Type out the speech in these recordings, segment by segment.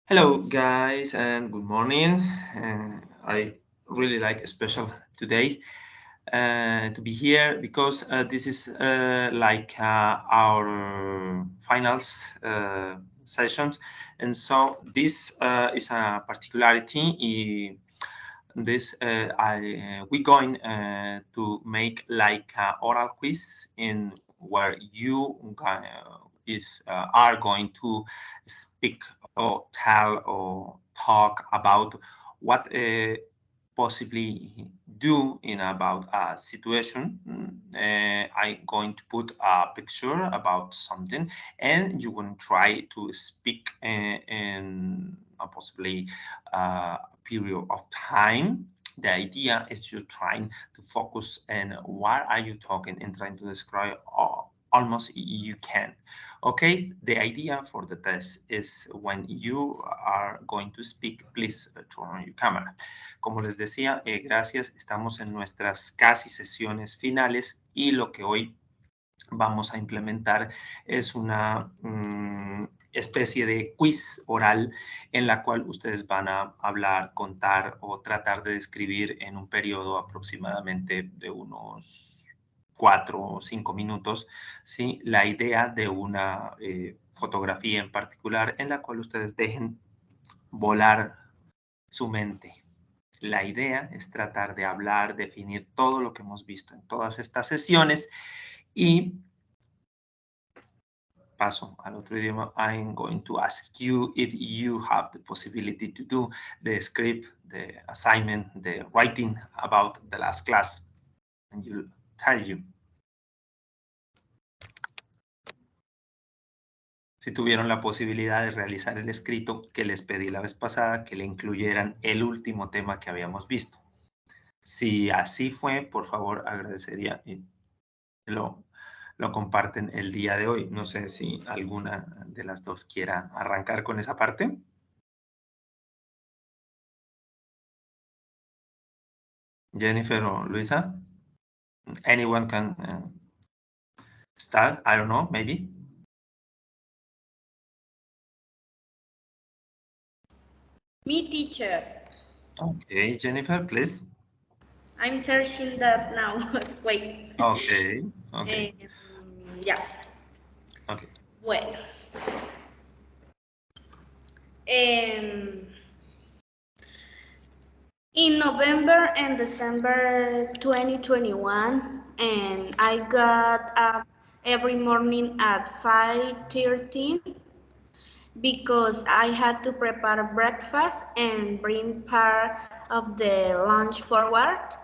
Hello, guys, and good morning. I really like special today to be here because this is our finals sessions, and so this is a particularity. This we going to make like a oral quiz in where you are going to speak or tell or talk about what possibly do in about a situation. I'm going to put a picture about something, and you will try to speak in a possibly period of time. The idea is you're trying to focus on what are you talking and trying to describe almost you can. Okay, the idea for the test is when you are going to speak, please turn on your camera. Como les decía, gracias, estamos en nuestras casi sesiones finales y lo que hoy vamos a implementar es una especie de quiz oral en la cual ustedes van a hablar, contar o tratar de describir en un periodo aproximadamente de unos 4 o 5 minutos, ¿sí? La idea de una fotografía en particular en la cual ustedes dejen volar su mente. La idea es tratar de hablar, definir todo lo que hemos visto en todas estas sesiones y paso al otro idioma. I'm going to ask you if you have the possibility to do the script, the assignment, the writing about the last class, and you'll tell you. Si tuvieron la posibilidad de realizar el escrito que les pedí la vez pasada, que le incluyeran el último tema que habíamos visto. Si así fue, por favor, agradecería y lo comparten el día de hoy. No sé si alguna de las dos quiera arrancar con esa parte. Jennifer or Luisa? Anyone can start? I don't know, maybe. Me, teacher. Okay, Jennifer, please. I'm searching that now. Wait. Okay, okay. Yeah. Okay. Bueno. In November and December 2021, and I got up every morning at 5:13 because I had to prepare breakfast and bring part of the lunch forward.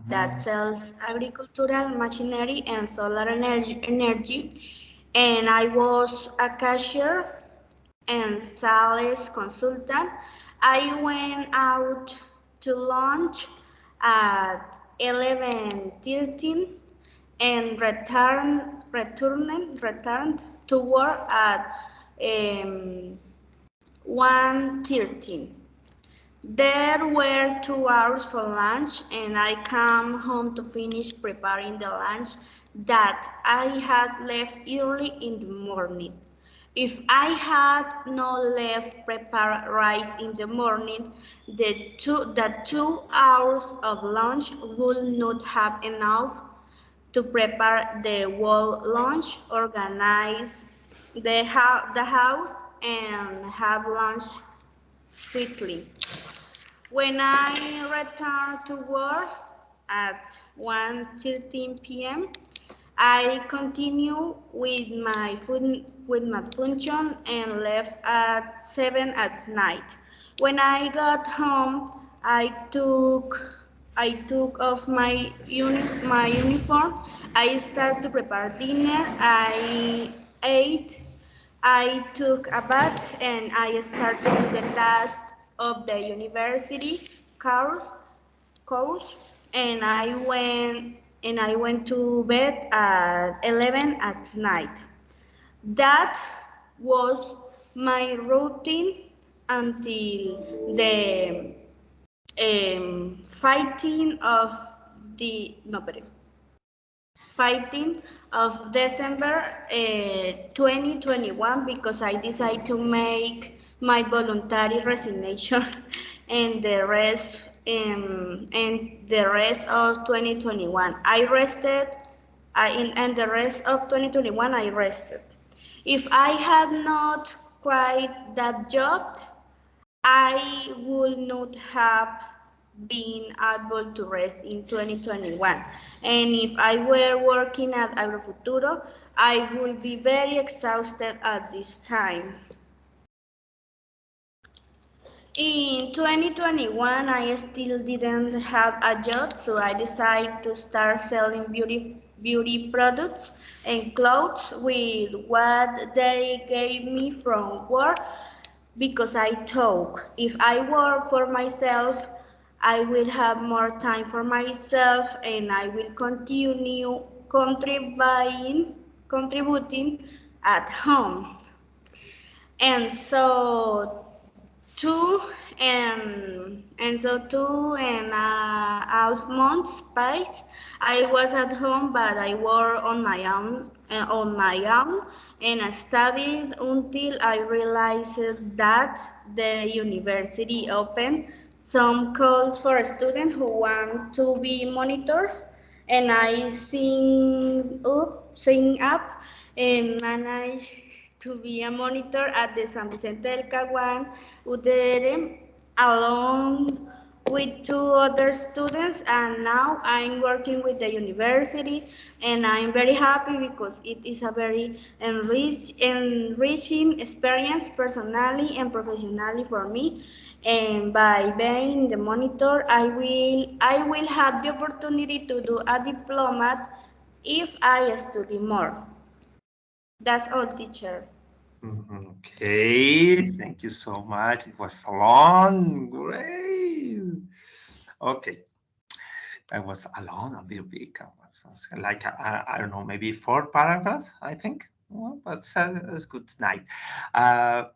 That sells agricultural machinery and solar energy, and I was a cashier and sales consultant. I went out to lunch at 11:13 and returned to work at 1:13. There were 2 hours for lunch, and I came home to finish preparing the lunch that I had left early in the morning. If I had not left prepared rice in the morning, the 2 hours of lunch would not have enough to prepare the whole lunch, organize the house, and have lunch quickly. When I returned to work at 1:13 p.m., I continued with my function and left at 7 at night. When I got home, I took off my uniform. I started to prepare dinner. I ate. I took a bath, and I started the task of the university course, and I went to bed at 11 at night. That was my routine until the fighting of the no, 15th of December 2021 because I decided to make my voluntary resignation and the rest of 2021 I rested and the rest of 2021 I rested. If I had not quit that job, I would not have been able to rest in 2021. And if I were working at Agrofuturo, I would be very exhausted at this time. In 2021, I still didn't have a job, so I decided to start selling beauty products and clothes with what they gave me from work because I thought if I work for myself, I will have more time for myself and I will continue contributing at home. And so two two and a half months passed. I was at home, but I worked on my own, and I studied until I realized that the university opened some calls for students who want to be monitors, and I sign up and managed to be a monitor at the San Vicente del Caguán UTR along with two other students, and now I'm working with the university and I'm very happy because it is a very enriching experience personally and professionally for me. And by being the monitor, I will have the opportunity to do a diploma if I study more. That's all, teacher. Okay, thank you so much. It was long. Great. Okay, I was alone a little bit. I was like, I don't know, maybe 4 paragraphs, I think. Well, but it's good night.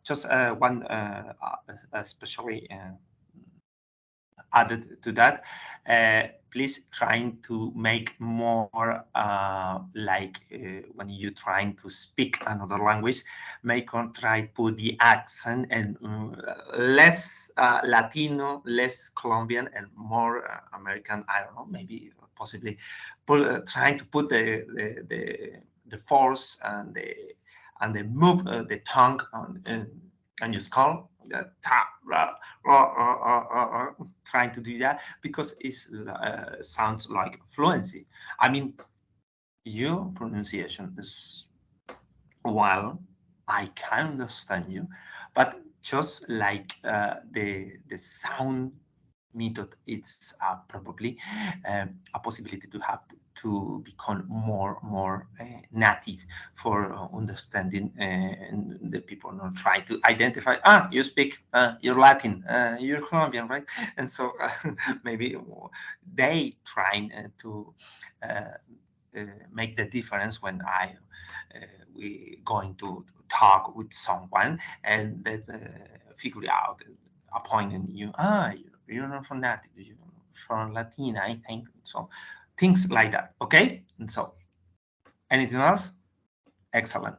Just one, especially added to that, please trying to make more when you're trying to speak another language, make on try to put the accent and less Latino, less Colombian, and more American. I don't know, maybe possibly trying to put the force and the move the tongue on your skull. Trying to do that because it sounds like fluency. I mean, your pronunciation is well, I can understand you, but just like the sound method, it's probably a possibility to have to become more native for understanding the people not try to identify you speak you're Latin, you're Colombian, right? And so maybe they trying to uh, make the difference when we going to talk with someone and that figure out a point in you. You're not from that. You're from Latina, I think. So things like that. Okay. And so anything else? Excellent.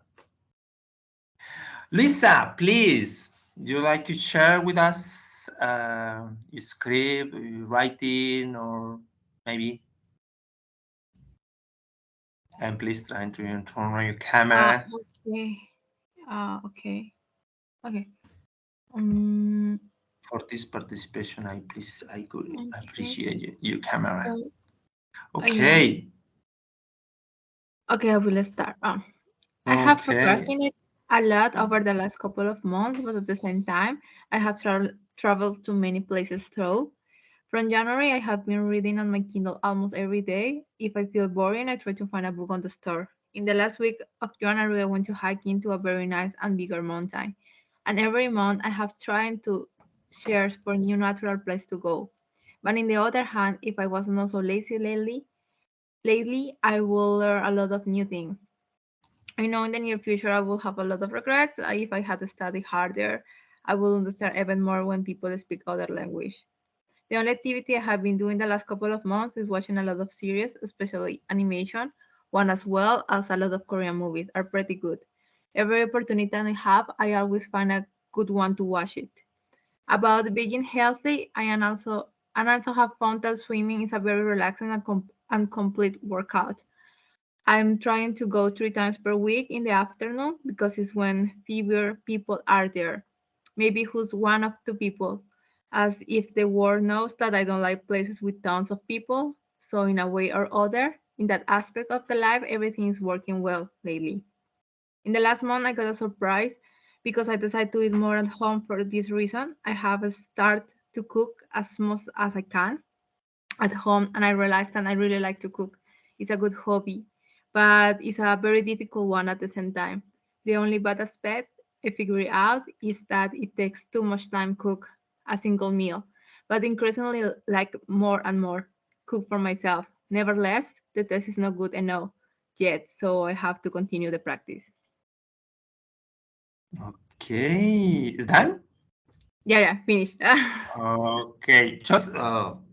Lisa, please. Do you like to share with us your script, your writing, or maybe? And please try to turn on your camera. Okay. Okay. Okay. Um, For this participation, I could okay. appreciate your camera. So, yeah. Okay. Okay, I will start. I have Okay. procrastinated a lot over the last couple of months, but at the same time, I have traveled to many places through. From January, I have been reading on my Kindle almost every day. If I feel boring, I try to find a book on the store. In the last week of January, I went to hiking to a very nice and bigger mountain. And every month, I have tried to search for new natural place to go. But in the other hand, if I was not so lazy lately, I will learn a lot of new things. I know in the near future I will have a lot of regrets. If I had studied harder, I will understand even more when people speak other language. The only activity I have been doing the last couple of months is watching a lot of series, especially animation, one as well as a lot of Korean movies are pretty good. Every opportunity I have, I always find a good one to watch it. About being healthy, I also have found that swimming is a very relaxing and complete workout. I'm trying to go 3 times per week in the afternoon because it's when fewer people are there. Maybe who's one of two people, as if the world knows that I don't like places with tons of people. So in a way or other, in that aspect of the life, everything is working well lately. In the last month, I got a surprise because I decided to eat more at home for this reason. I have started to cook as much as I can at home, and I realized that I really like to cook. It's a good hobby, but it's a very difficult one at the same time. The only bad aspect I figured out is that it takes too much time cook a single meal, but increasingly like more and more cook for myself. Nevertheless, the test is not good enough yet, so I have to continue the practice. Okay, is done? Yeah, yeah, finished. Okay, just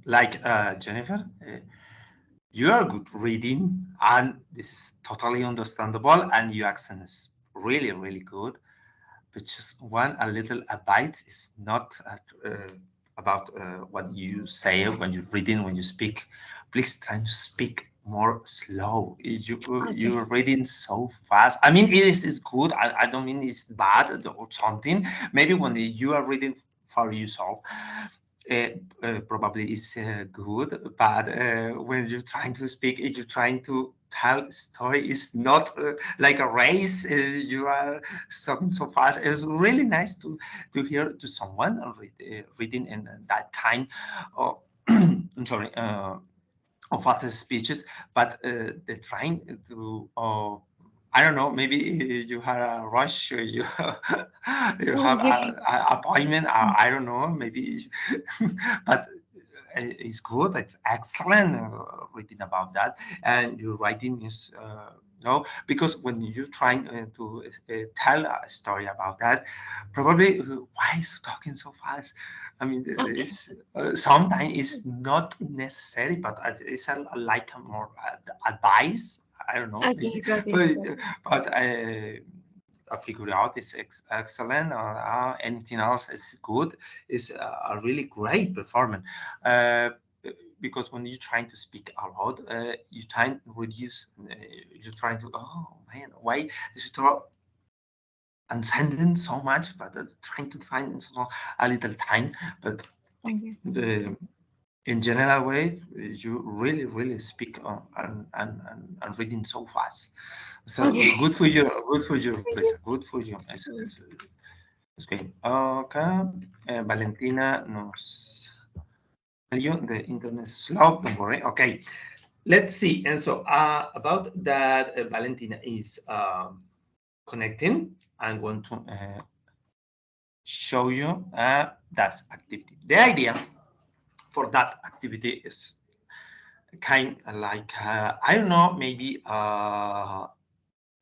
like Jennifer, you are good reading, and this is totally understandable, and your accent is really, really good. But just one a little advice is not about what you say when you're reading, when you speak. Please try to speak more slow. Okay. You're reading so fast. I mean, it is good. I don't mean it's bad or something. Maybe when you are reading for yourself, uh, probably is good, but when you're trying to speak, if you're trying to tell story, is not like a race. You are talking so fast. It's really nice to hear to someone reading in that kind of I'm sorry of other speeches, but they're trying to. I don't know. Maybe you had a rush, or you you have Okay. a appointment. I don't know. Maybe, but it's good. It's excellent reading about that, and your writing is no, because when you're trying to tell a story about that, probably why is he talking so fast? I mean, Okay. it's sometimes it's not necessary, but it's like a more advice. I don't know, Okay, maybe, got it. but Got it. I figure out is excellent. Anything else is good. Is a really great performance. Uh, because when you're trying to speak out loud, you try to reduce. You're trying to. Oh man, why is it and sending so much, but trying to find so a little time. But Okay. the in general way, you really, really speak and reading so fast. So Okay. good for you. Good for you, Thank Lisa. you. Good for you. It's great. Okay. Valentina nos tell you the internet is slow. Don't worry. Okay. Let's see. And so about that, Valentina is connecting. I'm going to show you that activity. The idea for that activity is kind of like I don't know, maybe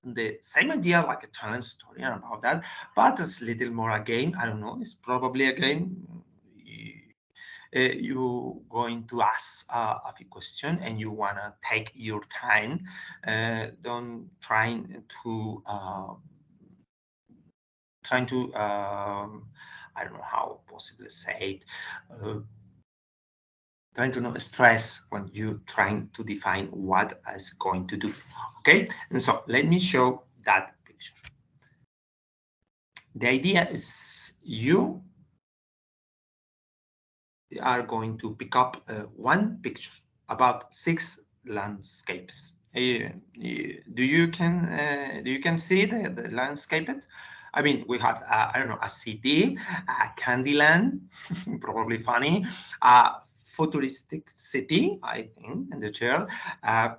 the same idea like a challenge story and about that, but it's a little more a game. I don't know. It's probably a game. You going to ask a few questions and you wanna take your time. Don't trying to I don't know how possibly say it. Trying to not stress when you trying to define what is going to do. Okay, and so let me show that picture. The idea is you are going to pick up one picture about 6 landscapes. Do you can see the landscape? I mean, we have I don't know, a city, a Candyland, probably funny, a futuristic city, I think, in the chair.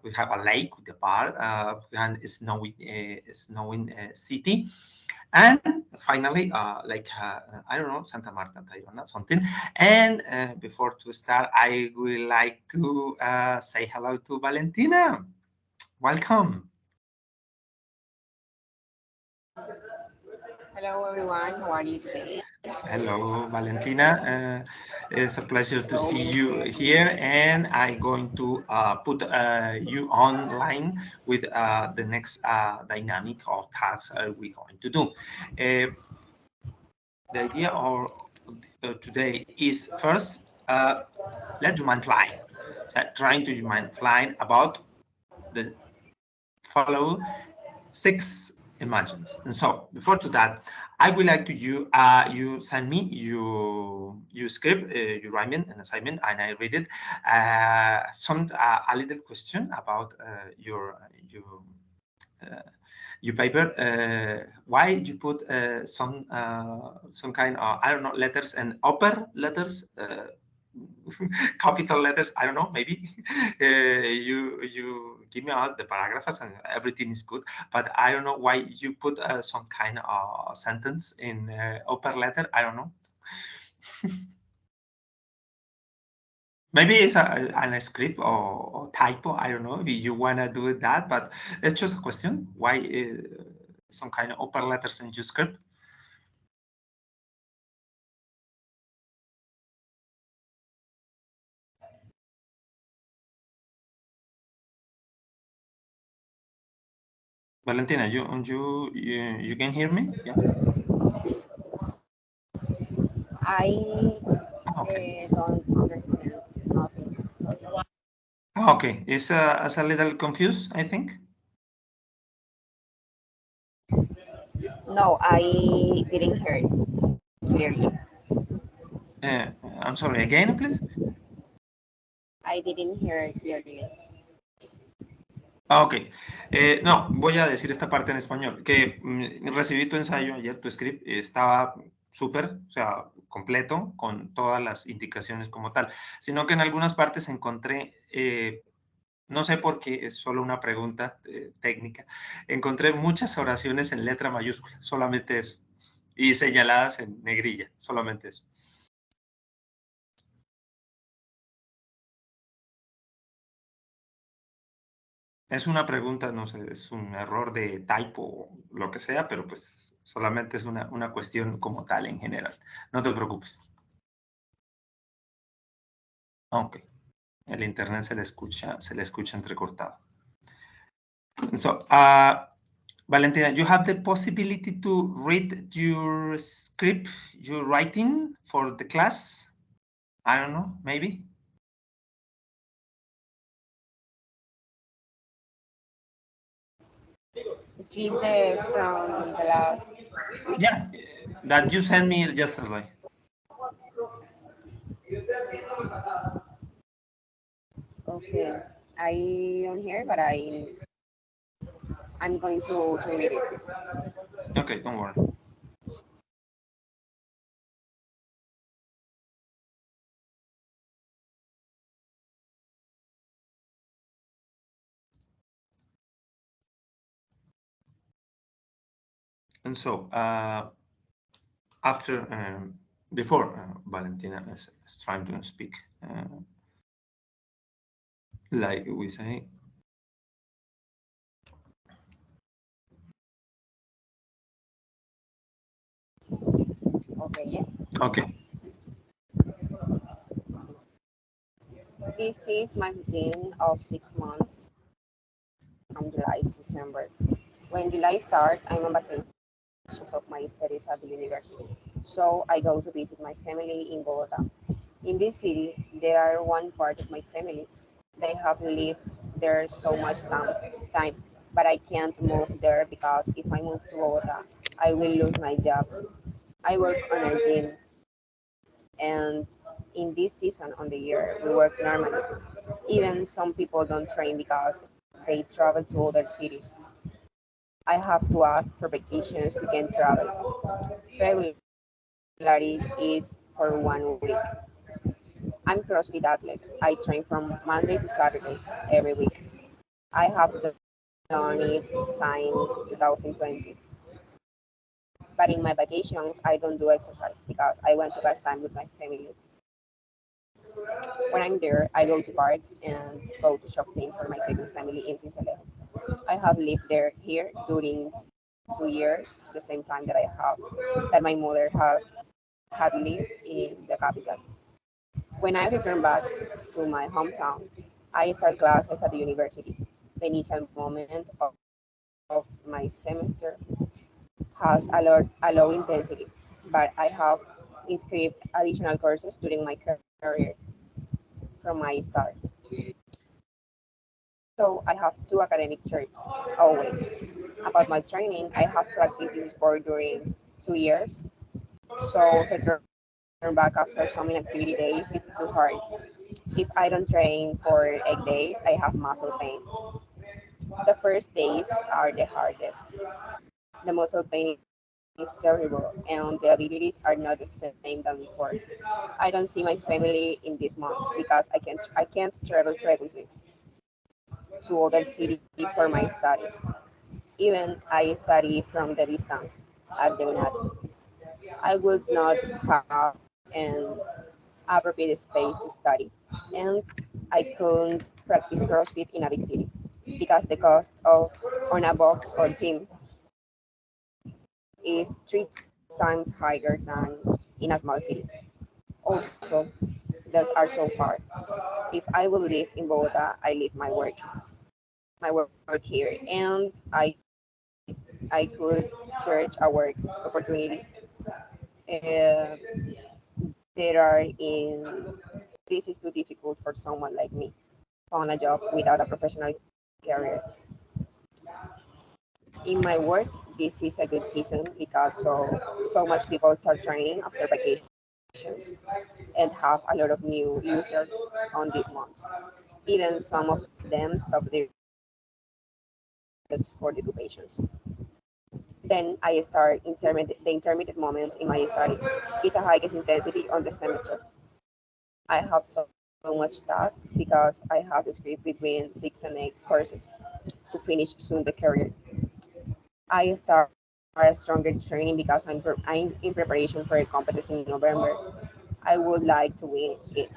We have a lake with the bar, and a snowing city. And finally, I don't know, Santa Marta, Tayrona, something. And before to start, I would like to say hello to Valentina. Welcome. Hello everyone, how are you today? Hello, Valentina. It's a pleasure to Hello, see you Mr. here, and I'm going to put you online with the next dynamic of tasks we're going to do. The idea of today is first, let your mind fly. Trying to your mind flying about the follow six imagines. And so before to that, I would like to you send me your script, you write me an assignment, and I read it. Some a little question about uh, your paper. Why you put some kind of, I don't know, letters and upper letters. Capital letters, I don't know, maybe you give me out the paragraphs and everything is good, but I don't know why you put some kind of sentence in upper letter, I don't know. Maybe it's a script or typo, I don't know if you want to do that, but it's just a question, why some kind of upper letters in your script. Valentina, you can hear me? Yeah. I Okay. don't understand nothing. Sorry. Okay. It's a little confused, I think. No, I didn't hear it clearly. I'm sorry, again, please. I didn't hear it clearly. Ok. No, voy a decir esta parte en español. Que recibí tu ensayo ayer, tu script, estaba súper, o sea, completo, con todas las indicaciones como tal. Sino que en algunas partes encontré, no sé por qué, es solo una pregunta técnica, encontré muchas oraciones en letra mayúscula, solamente eso. Y señaladas en negrilla, solamente eso. Es una pregunta, no sé, es un error de typo o lo que sea, pero pues solamente es una cuestión como tal en general. No te preocupes. Ok. El internet se le escucha entrecortado. So, Valentina, you have the possibility to read your script, your writing for the class? I don't know, maybe? Skip the from the last week. Yeah, that you sent me yesterday. Okay. I don't hear, but I'm going to read it. Okay, don't worry. And so, after, before Valentina is trying to speak, like we say. Okay, yeah. Okay. This is my routine of 6 months from July to December. When July starts, I'm on vacations of my studies at the university. So I go to visit my family in Bogota. In this city, there are one part of my family. They have lived there so much time, but I can't move there because if I move to Bogota, I will lose my job. I work on a gym, and in this season on the year, we work normally. Even some people don't train because they travel to other cities. I have to ask for vacations to get travel. Regularity is for 1 week. I'm CrossFit athlete. I train from Monday to Saturday every week. I have done it since 2020. But in my vacations, I don't do exercise because I want to pass time with my family. When I'm there, I go to parks and go to shop things for my second family in Cincelejo. I have lived here during 2 years, the same time that my mother had had lived in the capital. When I returned back to my hometown, I start classes at the university. The initial moment of my semester has a low intensity, but I have inscribed additional courses during my career from my start. So I have two academic traits always. About my training, I have practiced this sport during 2 years. So return back after some inactivity days, it's too hard. If I don't train for 8 days, I have muscle pain. The first days are the hardest. The muscle pain is terrible, and the abilities are not the same than before. I don't see my family in these months because I can't travel frequently to other city for my studies. Even I study from the distance at the UNAD. I would not have an appropriate space to study, and I couldn't practice CrossFit in a big city because the cost of on a box or gym is 3 times higher than in a small city. Also, those are so far. If I will live in Bogota, I leave my work here, and I could search a work opportunity. Uh, there are in this is too difficult for someone like me found a job without a professional career. In my work, this is a good season because so much people start training after vacations and have a lot of new users on these months. Even some of them stop their classes for the two patients. Then I start the intermediate moment in my studies. It's a highest intensity on the semester. I have so much tasks because I have the script between 6 and 8 courses to finish soon the career. I start a stronger training because I'm in preparation for a competition in November. I would like to win it.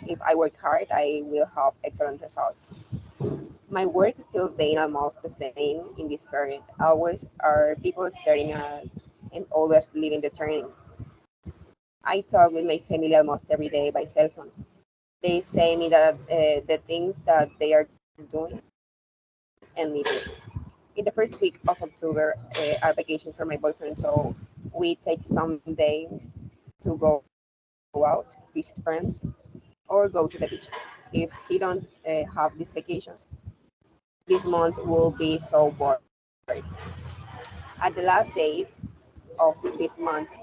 If I work hard, I will have excellent results. My work is still being almost the same in this period. Always are people staring at and others leaving the training. I talk with my family almost every day by cell phone. They say me that the things that they are doing and me too. In the first week of October, our vacation for my boyfriend, so we take some days to go out, visit friends, or go to the beach. If he don't have these vacations, this month will be so bored. At the last days of this month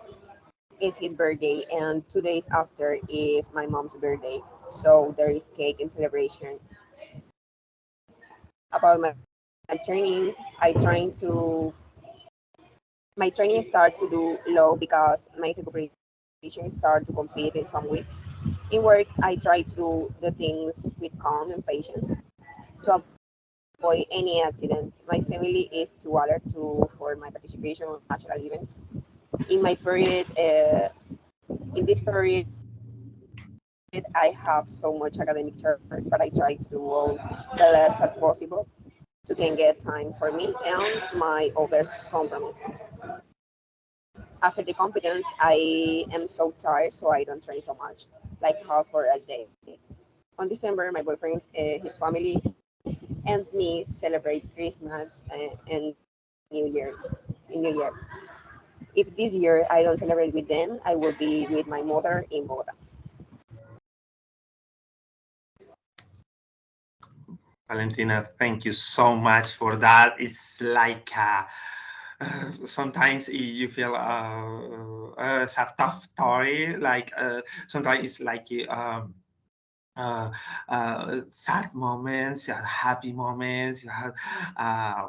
is his birthday, and 2 days after is my mom's birthday. So there is cake and celebration. About my training, I trying to my training start to do low because my recuperation start to complete in some weeks. In work, I try to do the things with calm and patience to avoid any accident. My family is too alert to for my participation in natural events. In my period, in this period, I have so much academic work, but I try to do all the less as possible to can get time for me and my others compromise. After the competence, I am so tired, so I don't train so much, like half for a day. On December, my boyfriend's his family and me celebrate Christmas and New Year. If this year I don't celebrate with them, I will be with my mother in Bogota. Valentina, thank you so much for that. It's like sometimes you feel it's a tough story. Like sometimes it's like uh, sad moments, you have happy moments, you have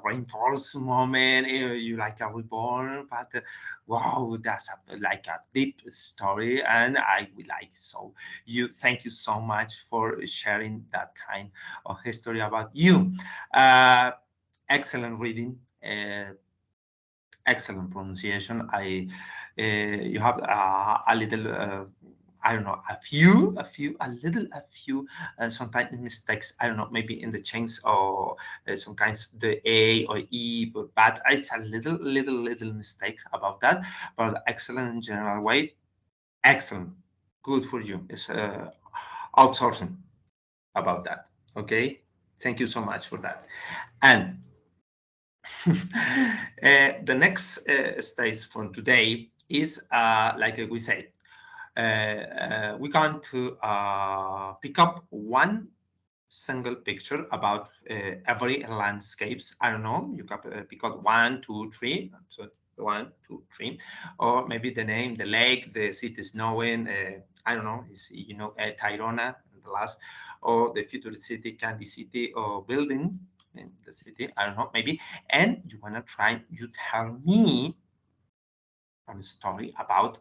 rainforest moment, you like a reborn. But wow, that's like a deep story, and I would like so you. Thank you so much for sharing that kind of history about you. Uh, Excellent reading. Excellent pronunciation. I you have a little I don't know, a few sometimes mistakes. I don't know, maybe in the chains or some kinds the A or E, but it's a little mistakes about that. But excellent in general way, excellent, good for you. It's outsourcing about that. Okay, thank you so much for that. And the next stage from today is like we say, we're going to pick up one single picture about every landscapes. I don't know, you can pick up one, two, three. So 1, 2, 3, or maybe the name, the lake, the city snowing. I don't know, is Tirona, the last, or the future city, Candy City, or building in the city. I don't know, maybe. And you wanna try, you tell me a story about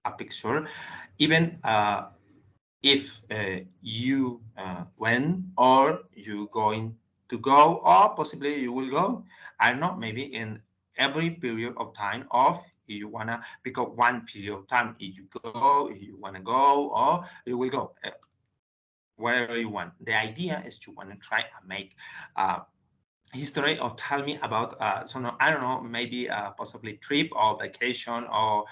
a picture, even if you went or you going to go, or possibly you will go. I don't know, maybe in every period of time of you wanna pick up one period of time, if you go, if you wanna go, or you will go wherever you want. The idea is you wanna try and make history or tell me about I don't know, maybe possibly trip or vacation, or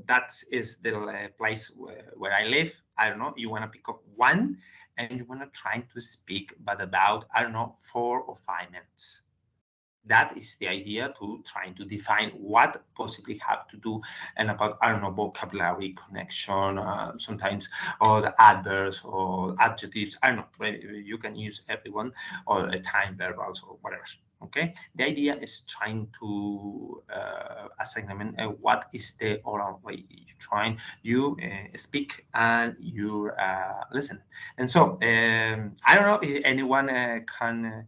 that is the place where I live. I don't know, you want to pick up one and you want to try to speak but about, I don't know, 4 or 5 minutes. That is the idea, to trying to define what possibly have to do, and about, I don't know, vocabulary connection, sometimes, or the adverbs or adjectives. I don't know, you can use everyone, or a time verbals or whatever. Okay, the idea is trying to assignment what is the oral way you trying, you speak and you listen. And so I don't know if anyone can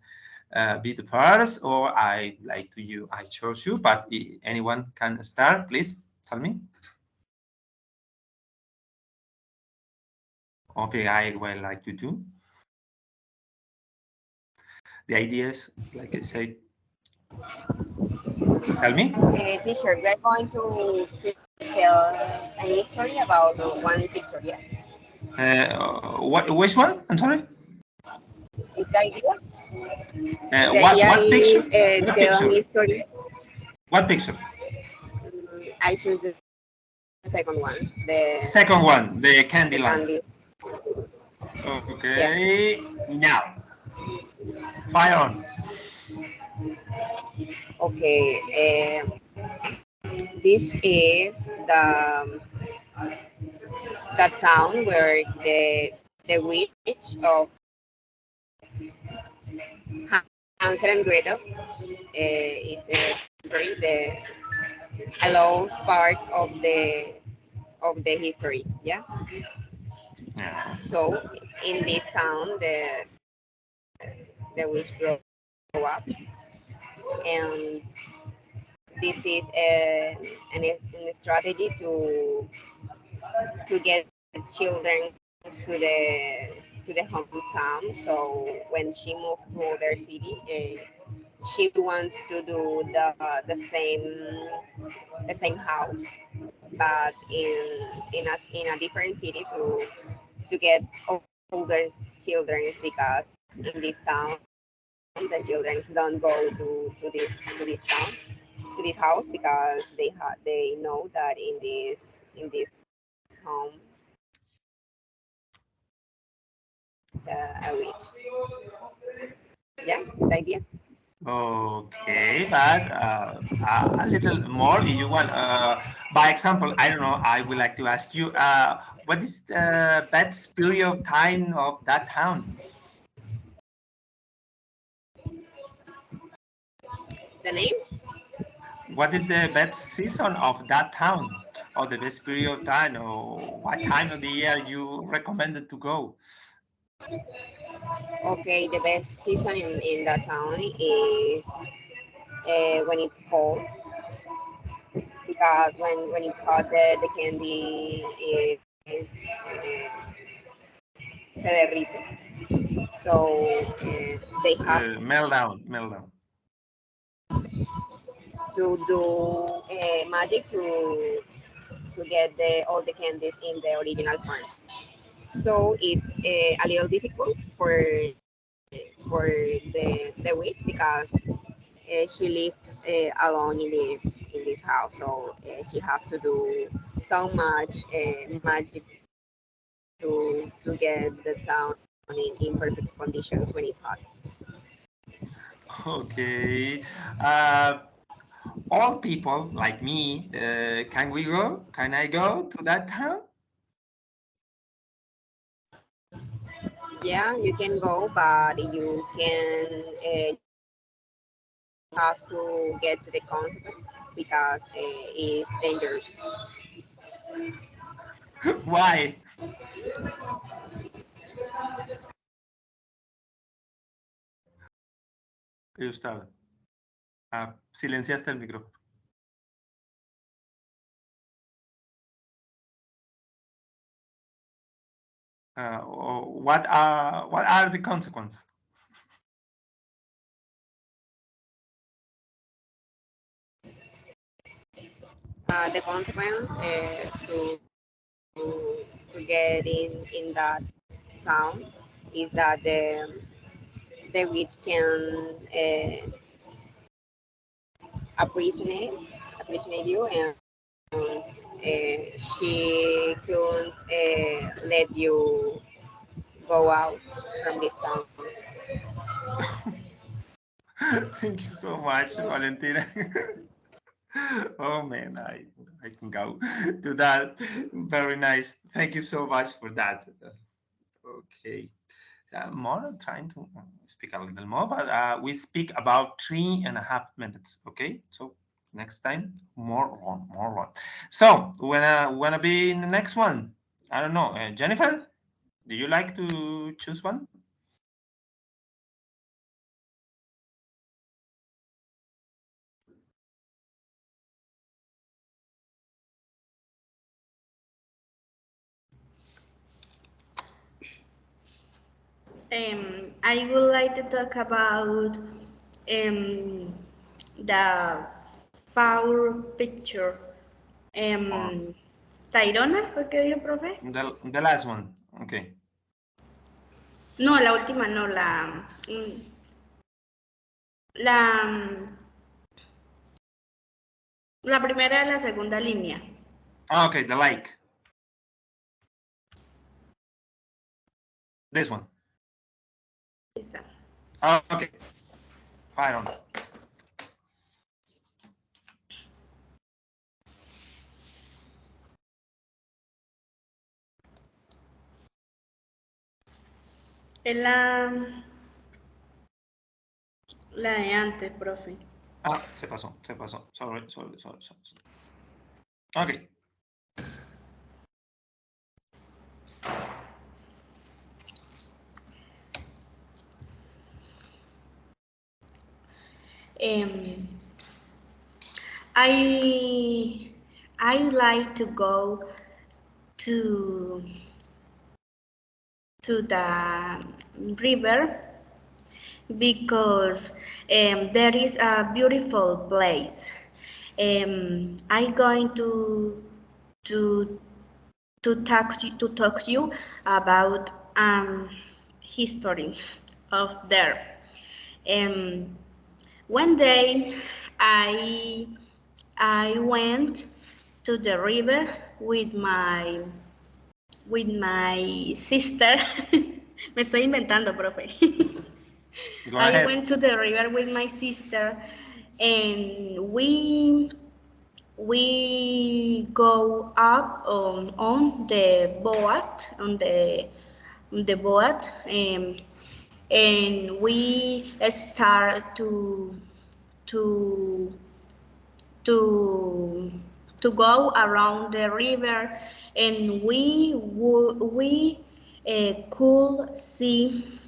be the first, or I like to you, I chose you, but anyone can start, please tell me. Okay, I will like to do. The idea is, like I said, tell me. Teacher, we are going to tell a story about one picture, yeah? Which one? I'm sorry. Is the idea? The What idea picture? is What tell picture? a story. What picture? I choose the second one, the Second one, the candy line. candy. Yeah. Okay, now fire on. Okay. This is the town where the witch of Hansel and Gretel is story, the a lost part of the history. Yeah. Yeah. So in this town, the witch grow up, and this is an strategy to get children to the hometown. So when she moved to other city, she wants to do the same house, but in a different city to get older children, because in this town the children don't go to this town, to this house, because they know that in this home is a witch. Yeah, it's the idea. Okay, but a little more if you want. By example, I don't know, I would like to ask you, what is the best period of time of that town? The name? What is the best season of that town? Or the best period of time? Or what time of the year you recommended to go? Okay, the best season in that town is when it's cold, because when it's hot, the candy is se derrite. So they have Meltdown, meltdown. to do magic to get all the candies in the original form. So it's a little difficult for the witch because she lives alone in this house. So she have to do so much magic to get the town in perfect conditions when it's hot. Okay. All people like me, can we go? Can I go to that town? Yeah, you can go, but you can have to get to the consequence because it's dangerous. Why? Gustavo, silenciaste el micrófono. What are the consequences? The consequence to get in that town is that the witch can appreciate you, and she couldn't let you go out from this town. Thank you so much, Valentina. Oh man, I can go to that. Very nice. Thank you so much for that. Okay. More trying to speak a little more, but we speak about 3.5 minutes. Okay, so next time more on, more on. So wanna be in the next one? I don't know. Jennifer, do you like to choose one? I would like to talk about the foul picture. Or Tayrona, ¿fue que dijo, profe? the last one. Okay. No, la última no, la, la primera de la segunda línea. Okay, the like. This one. Esa. Okay. Fire on. Es la de antes, profe. Se pasó. Sorry. Okay. Um, I like to go to the river because there is a beautiful place. I'm going to talk to you about history of there. One day I I went to the river with my sister. Me estoy inventando, profe. Go I ahead. went to the river with my sister, and we go up on the boat boat, and we start to to to go around the river, and we could see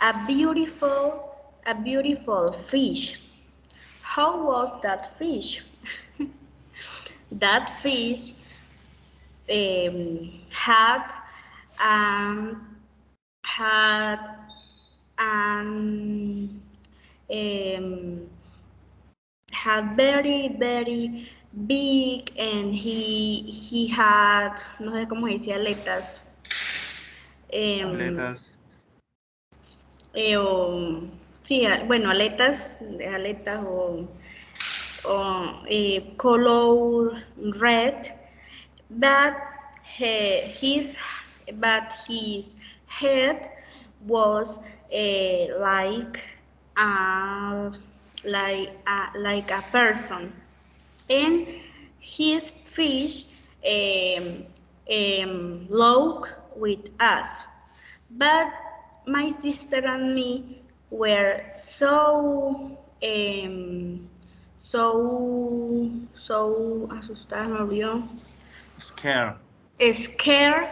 a beautiful fish. How was that fish? That fish had um, had um, um, had very big, and he had, no sé cómo se dice, aletas. Aletas. Sí, bueno, aletas color red, but his his head was like a person, and his fish look with us. But my sister and me were so asustadas, me olvidó. Scared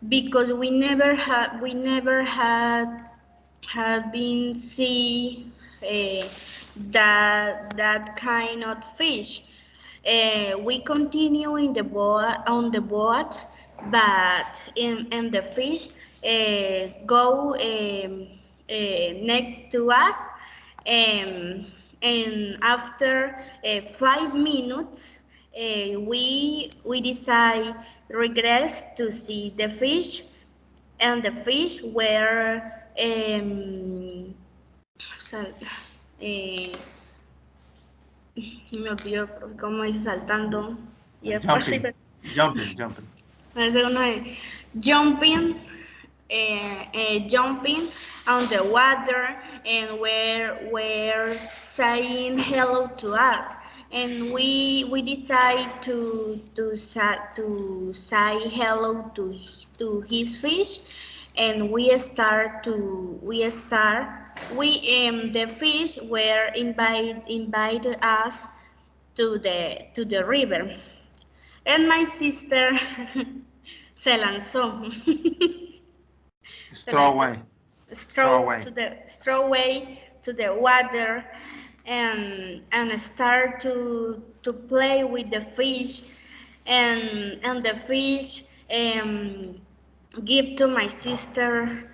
because we never had been see that kind of fish. We continue in the boat on the boat, but in the fish go next to us, and after 5 minutes, we decide regress to see the fish, and the fish were eh, me olvidó cómo dice saltando. Y después sí, Jumping. el segundo es jumping, jumping on the water, and were saying hello to us, and we decide to say hello to his fish, and the fish were invited us to the river, and my sister se lanzó. Straw away. Straw away to the water, and start to play with the fish, and the fish give to my sister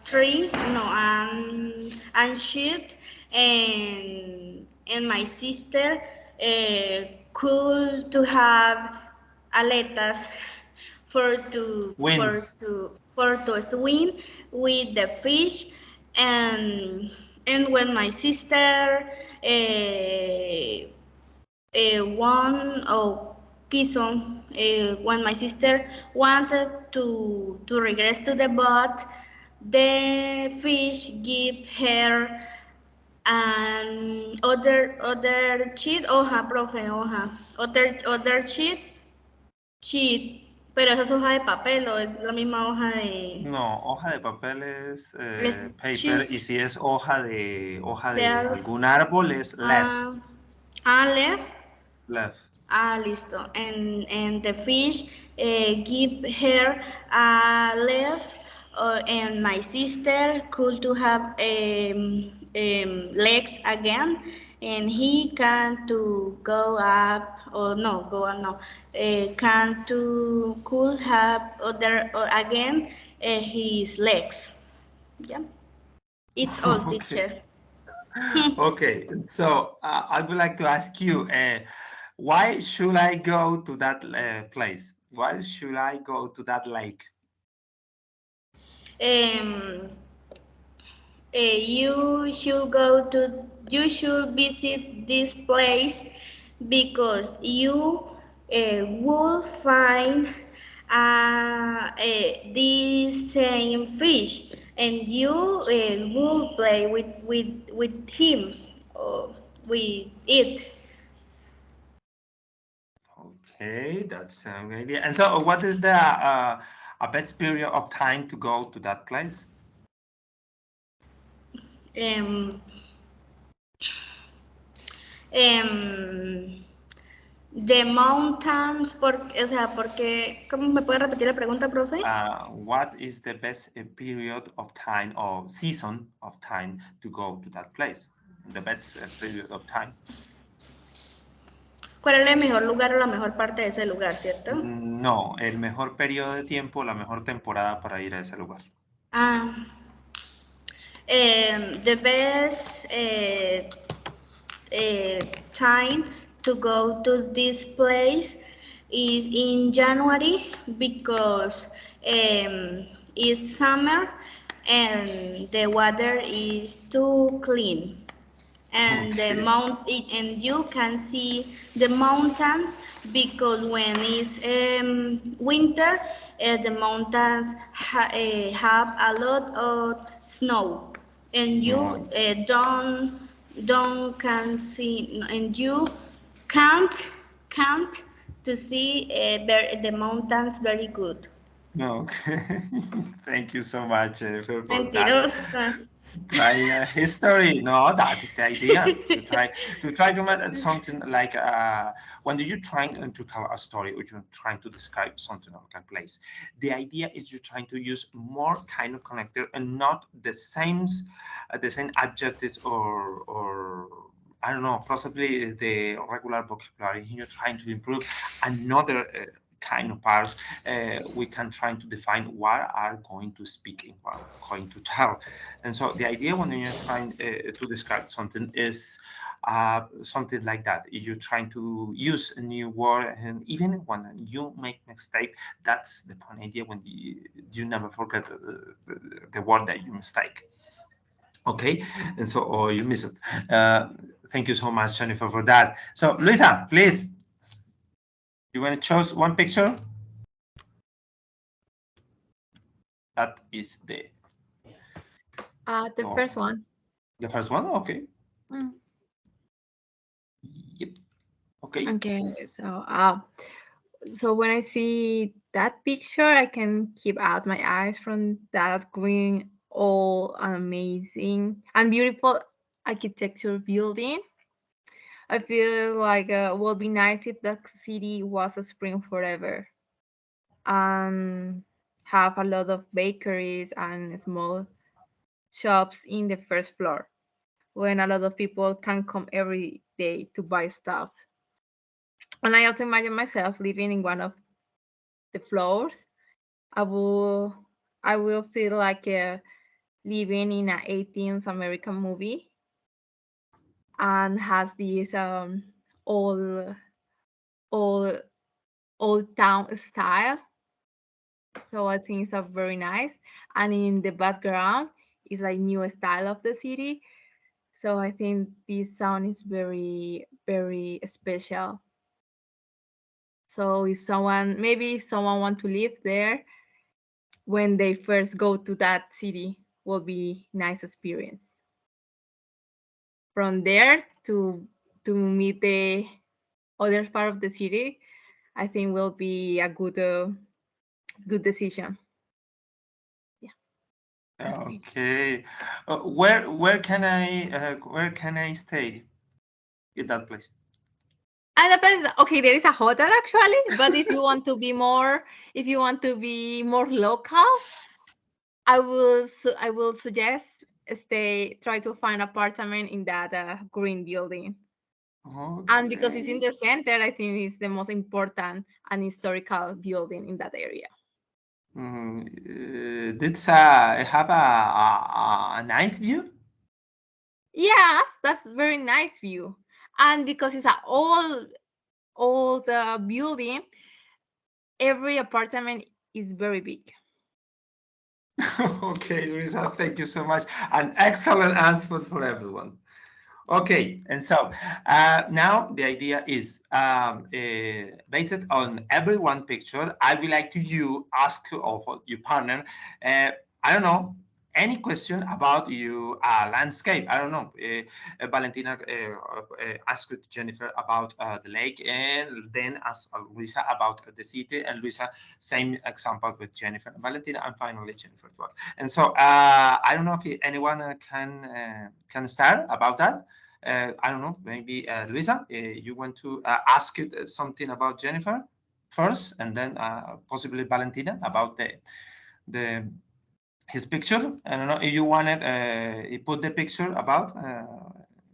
tree, no, and sheet, and my sister could to have aletas Wings. for to swim with the fish, and when my sister one oh quiso when my sister wanted to regress to the boat, the fish give her other sheet, hoja, profe, hoja, other sheet, pero esa es hoja de papel o es la misma hoja de... No, hoja de papel es paper, sheet y si es hoja de de algún árbol es leaf. Left. Leaf. Listo. And the fish give her a leaf, and my sister could to have legs again, and he can to go up or no go on no can to could have other or again his legs. Yeah, it's all, Okay. teacher. Okay, so I would like to ask you, why should I go to that place? Why should I go to that lake? You should visit this place because you will find this same fish, and you will play with him or with it. Okay, that's a good idea. And so, what is the a best period of time to go to that place? Um, the mountains, o sea, porque, ¿cómo me puede repetir la pregunta, profe? What is the best period of time or season of time to go to that place? The best period of time. ¿Cuál es el mejor lugar o la mejor parte de ese lugar, cierto? No, el mejor periodo de tiempo, la mejor temporada para ir a ese lugar. The best time to go to this place is in January because it's summer and the water is too clean and the Okay. and you can see the mountains because when it's winter the mountains have a lot of snow and you Oh, don't can see and you can't to see the mountains very good. no. Thank you so much for that. Mentirosa. Trying a history. No, that is the idea. To try to make something like when you're trying to tell a story or you're trying to describe something of a place. The idea is you're trying to use more kind of connector and not the same adjectives or I don't know, possibly the regular vocabulary. You're trying to improve another kind of parts. We can try to define what are going to speak and what are going to tell. And so the idea when you're trying to describe something is something like that. You're trying to use a new word, and even when you make mistake, that's the point idea when you never forget the word that you mistake. Okay, and so or you miss it. Thank you so much, Jennifer, for that. So, Luisa, please, you want to choose one picture? That is The oh, first one. the first one. Okay. Mm. Yep. Okay. Okay, so when I see that picture, I can keep out my eyes from that green, all amazing and beautiful architecture building. I feel like it would be nice if the city was a spring forever and have a lot of bakeries and small shops in the first floor when a lot of people can come every day to buy stuff. And I also imagine myself living in one of the floors. I will I will feel like living in an 18th American movie and has this old old old town style. So I think it's a very nice. And in the background is like new style of the city. So I think this sound is very special. So if someone want to live there, when they first go to that city, will be nice experience. From there to meet the other part of the city, I think will be a good decision. Yeah, I think. Okay. Where can I stay in that place? And the place, okay, there is a hotel actually, but if you want to be more local, I will suggest try to find apartment in that green building. And because it's in Okay. the center, I think it's the most important and historical building in that area. Did have a nice view? Yes, that's very nice view. And because it's a old building, every apartment is very big. Okay, Luisa, thank you so much. An excellent answer for everyone. Okay, and so now the idea is based on every one picture. I would like to you ask of your partner. Uh, I don't know any question about your landscape. I don't know. Valentina asked Jennifer about the lake, and then asked Luisa about the city, and Luisa same example with Jennifer and Valentina, and finally Jennifer as well. And so I don't know if anyone can start about that. I don't know, maybe Luisa, you want to ask it, something about Jennifer first, and then possibly Valentina about the his picture. I don't know if you wanted you put the picture about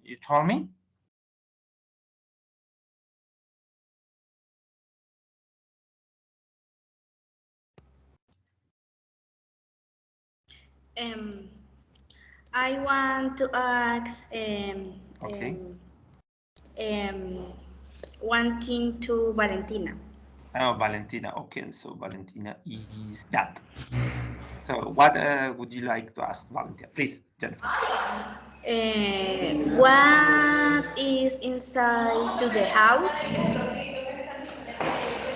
you told me. I want to ask Okay. wanting to Valentina. Oh, Valentina. Okay, so Valentina is that. So what would you like to ask Valentina? Please, Jennifer. What is inside to the house?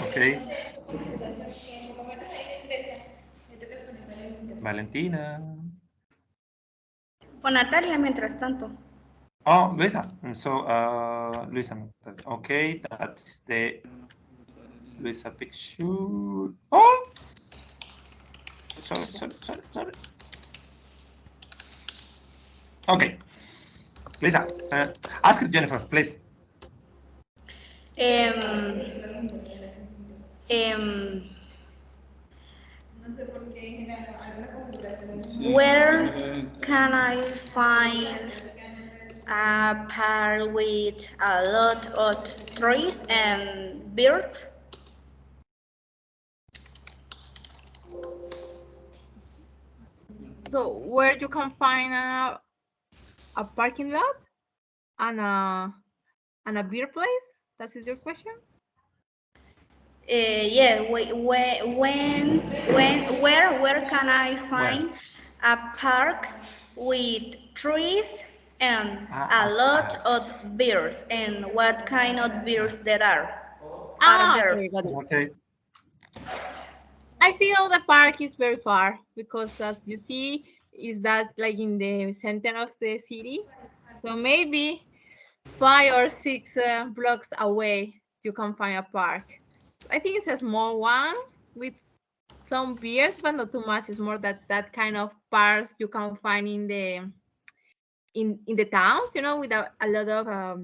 Okay. Valentina. O Natalia, mientras tanto. Oh, Luisa. So, Luisa. Okay, that's the Luisa picture. Oh, sorry. Okay, Lisa, ask Jennifer, please. Um, um, where can I find a park with a lot of trees and birds? So where you can find a parking lot and a beer place? That is your question? Yeah, where can I find a park with trees and a lot of birds? And what kind of birds there are there? Okay, got it. Okay. I feel the park is very far because as you see, is that like in the center of the city. So maybe 5 or 6 blocks away you can find a park. I think it's a small one with some beers, but not too much. It's more that kind of parks you can find in the towns, with a lot of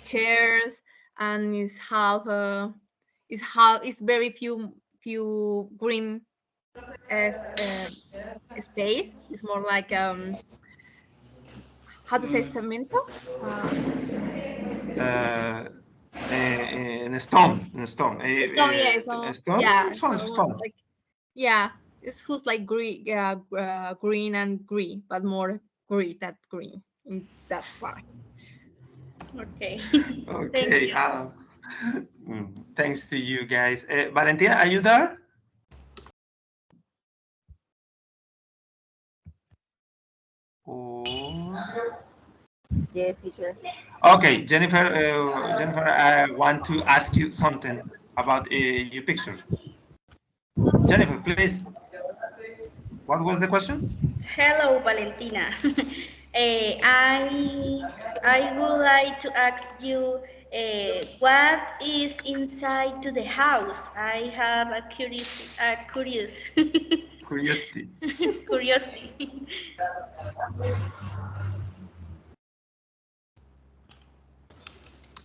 chairs, and it's very few green uh, uh, space. It's more like how to say cemento. Uh, Uh, in a stone, Stone, yeah, so stone, yeah, stone, so almost stone. like yeah, it's who's like green, green and green, but more green that green in that part. Okay, thank Okay. you. Thanks to you guys. Valentina, are you there? Or... Yes, teacher. Okay, Jennifer. Jennifer, I want to ask you something about your picture. Jennifer, please. What was the question? Hello, Valentina. I would like to ask you what is inside to the house. I have a curious Curiosity. curiosity.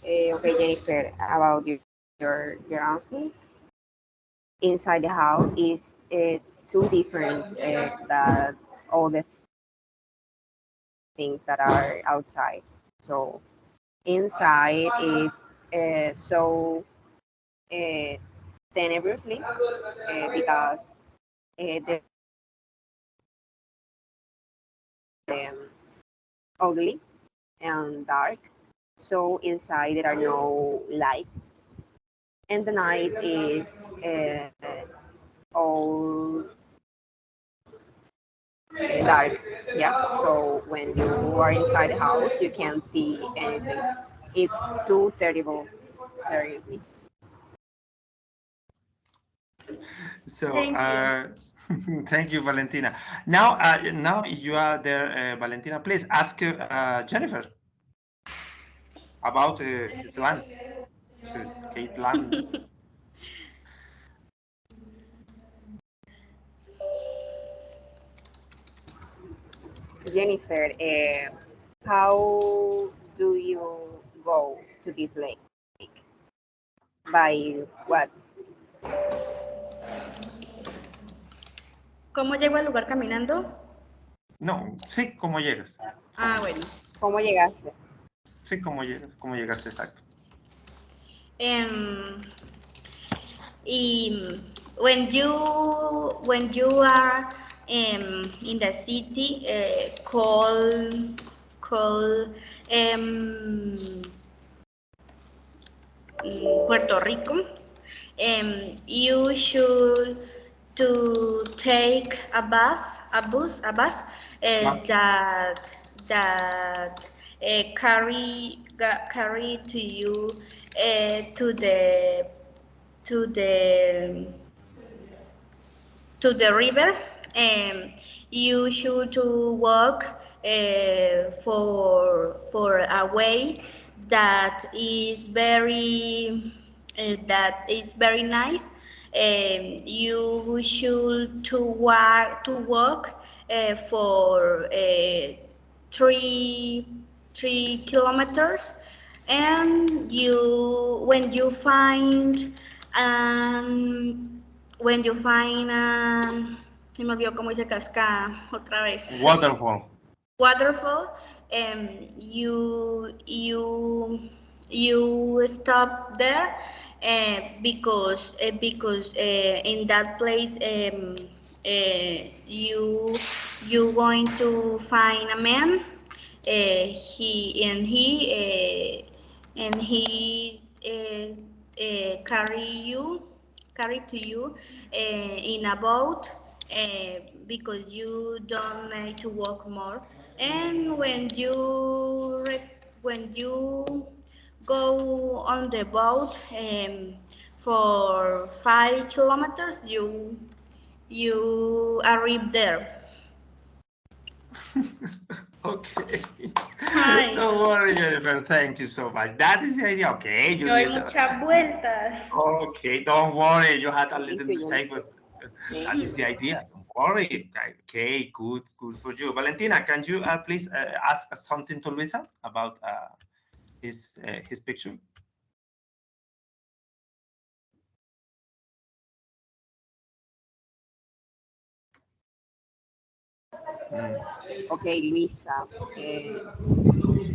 Okay, Jennifer, about your answer. Inside the house is two different that all the things that are outside. So inside it's so uh, tenebrously because the um, ugly and dark. So inside there are no lights, and the night is all dark. Yeah. So when you are inside the house, you can't see anything. It's too terrible. Seriously. So, Thank you. thank you, Valentina. Now you are there, Valentina. Please ask Jennifer about his land, his skate land. Jennifer, how do you go to this lake? By what? ¿Cómo llego al lugar caminando? No, sí, ¿cómo llegas? Ah, bueno. ¿Cómo llegaste? Sí, ¿cómo llegaste exacto? Um, when you are in the city, call um, Puerto Rico, you should to take a bus Bus. that carry to you to the to the river. Um, you should to walk for a way that is very nice. You should to walk for 3 kilometers, and um, se me olvidó cómo dice cascada otra vez. Waterfall. Waterfall, you stop there, because in that place, you going to find a man. He carry to you in a boat, because you don't need to walk more. And when you go on the boat, for 5 kilometers, you arrive there. Okay. Hi. Don't worry, Jennifer. Thank you so much. That is the idea. Okay, you No hay did. muchas vueltas. Okay, don't worry. You had a little Thank you, mistake, but that is Jennifer. the idea. Don't worry. Okay, good for you. Valentina, can you please ask something to Luisa about his picture? Mm. Okay, Luisa,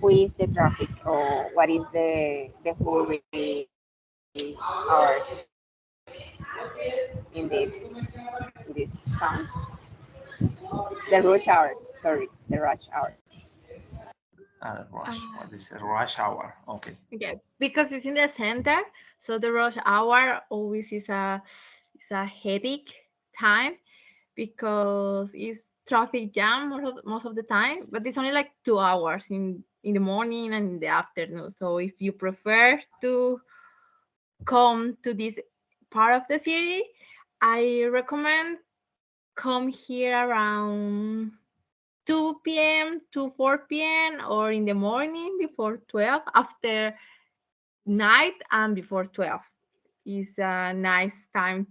who is the traffic or what is the hurry hour in this town? The rush hour. Sorry, the rush hour. Rush. Uh, What is a rush hour? Okay. okay, because it's in the center, so the rush hour always is a headache time because it's traffic jam most of the time. But it's only like 2 hours in the morning and in the afternoon. So if you prefer to come to this part of the city, I recommend come here around 2 p.m. to 4 p.m. or in the morning before 12, after night and before 12 is a nice time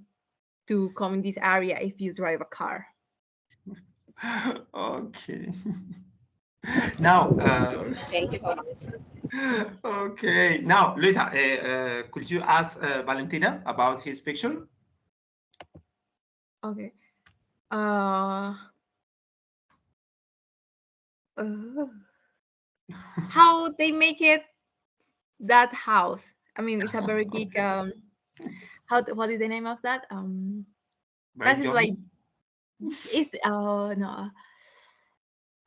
to come in this area if you drive a car. Okay. Now, Thank you so much. okay. Now, Luisa, could you ask Valentina about his picture? Okay. Uh, uh, how they make it that house? I mean, it's a very big. What is the name of that? Very That is like yummy. it's no.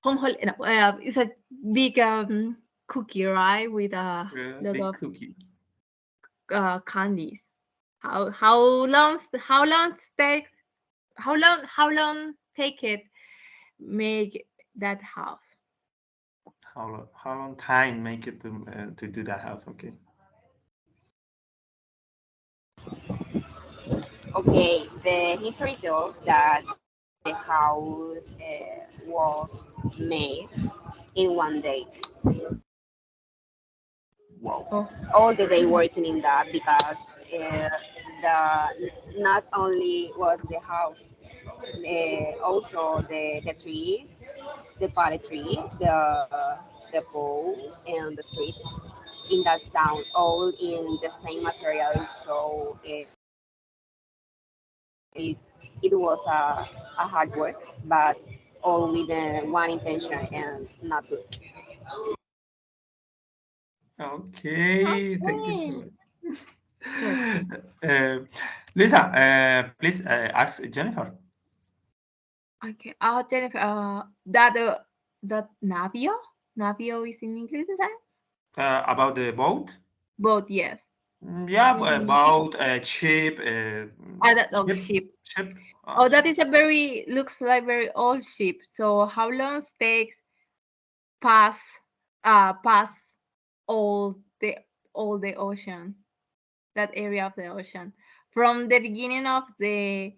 No, it's a big cookie, right? With a lot Big of cookie. candies. How long take how long take it make that house? How long time make it to do that house? Okay. Okay, the history tells that the house was made in one day. Wow. Oh, All the day working in that because the not only was the house, also the trees, the pallet trees, the poles and the streets in that town, all in the same material. So it it was a hard work, but all with one intention and not good. Okay. Thank you so okay. much. Yes. Uh, Lisa, please ask Jennifer Okay. Jennifer. That Navio. Navio is in English, is that? about the boat. Both, yes. Yeah, Mhm. about ship, That oh, ship, ship. ship. Oh, that Ship. is a very looks like very old ship. So how long takes pass pass all the all the ocean, that area of the ocean, from the beginning of the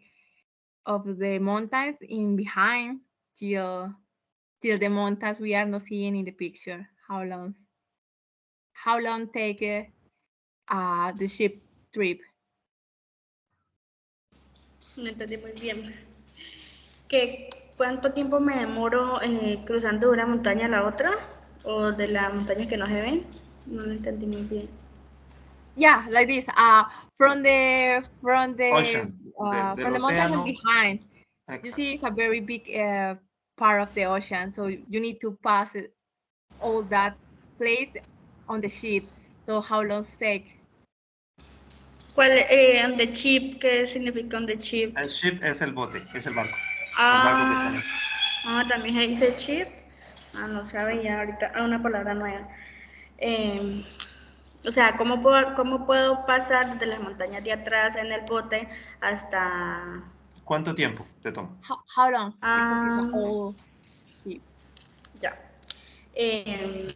mountains in behind till the mountains we are not seeing in the picture. How long take the ship trip? No entendí muy bien. ¿Qué, cuánto tiempo me demoro cruzando de una montaña a la otra? ¿O de la montaña que no se ven? No lo entendí muy bien. Yeah, like this. From the Ocean, del from the mountains océano. behind, you Exacto. see it's a very big part of the ocean. So you need to pass all that place on the ship. So how long take? ¿Cuál, on the chip? ¿Qué significa on the chip? El ship es el bote, es el barco. El barco que está en Ah, el... también se dice chip. Ah, no sabía ahorita. Ah, una palabra nueva. Em, o sea, cómo puedo pasar desde las montañas de atrás en el bote hasta... ¿Cuánto tiempo te toma? How long? Because it's an Ah, old ship. ya. Em,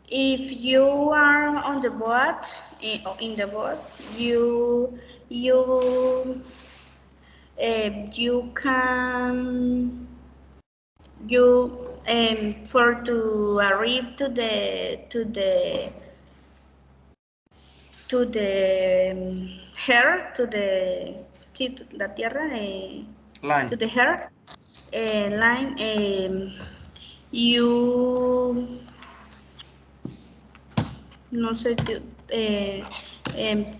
if you are on the boat, in the boat, you you can you for to arrive to the hair to the sí, la tierra to Line. the hair line you no sé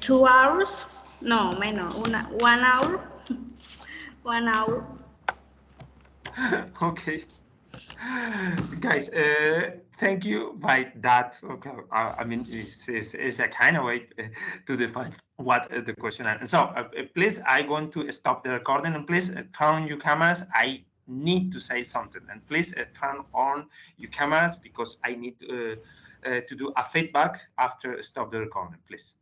2 hours no menos 1 hour 1 hour. Okay. Guys, thank you by that. Okay, I mean, it's a kind of way to define what the question is. And so, please, I want to stop the recording and please turn your cameras. I need to say something. And please turn on your cameras because I need to do a feedback after stop the recording, please.